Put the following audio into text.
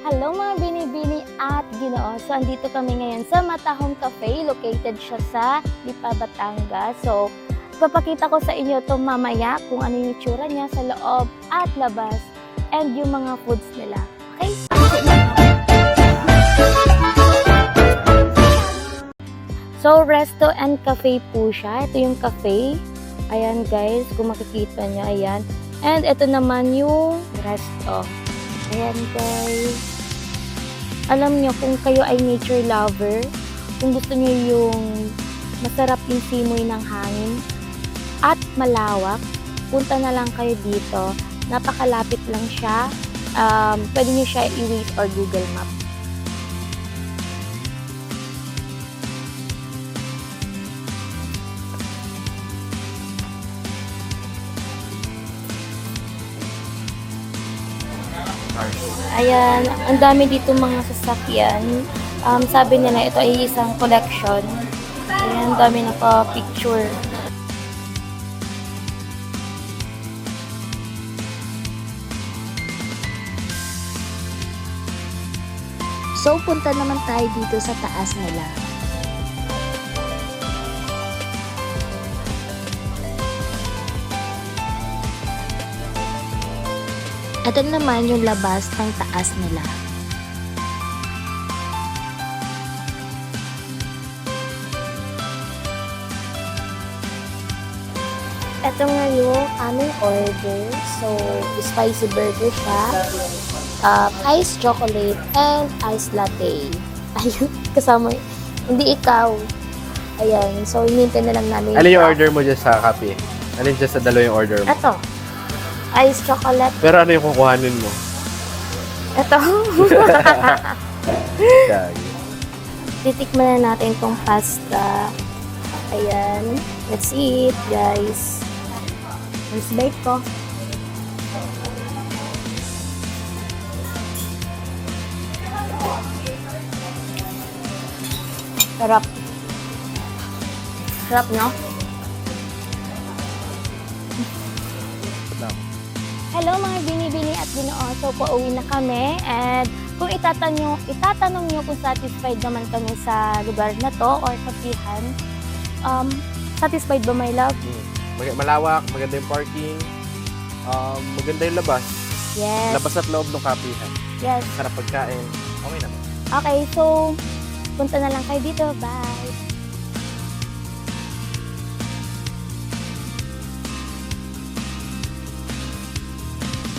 Hello mga binibini at ginoo. So, andito kami ngayon sa Matahong Cafe. Located siya sa Lipa, Batangas. So, papakita ko sa inyo itong mamaya kung ano yung itsura niya sa loob at labas and yung mga foods nila. Okay? So, resto and cafe po siya. Ito yung cafe. Ayan guys, kung makikita niya, ayan. And ito naman yung resto. Ayan guys. Alam niyo kung kayo ay nature lover, kung gusto niyo yung masarap yung simoy ng hangin at malawak, punta na lang kayo dito. Napakalapit lang siya. Pwede niyo siya i-Waze or Google Map. Ayan, ang dami dito mga sasakyan. Sabi nila ito ay isang collection. Ayan, ang dami naka-picture. So, punta naman tayo dito sa taas nila. Ito naman yung labas ng taas nila. Ito nga yung aming order. So, spicy burger siya. Iced chocolate and iced latte. Ayun, kasama yun. Hindi ikaw. Ayan, so hinintay na lang namin. Ano yung order mo dyan sa kape? Ano yung dyan sa dalawa yung order mo? Ito. Iced chocolate. Pero ano yung kukuhanin mo? Ito. Gagi. Titikman na natin tong pasta. Ayan. Let's eat, guys. First bite ko. Sarap. Sarap, no? Hello mga binibini at ginoo. So, pauwi na kami. And kung itatanong nyo kung satisfied naman kami sa lugar na to or sa pihan, satisfied ba, my love? Malawak, maganda yung parking, maganda yung labas. Yes. Labas at loob ng kapihan. Yes. Sarap pagkain. Okay naman. Okay, so punta na lang kayo dito. Bye!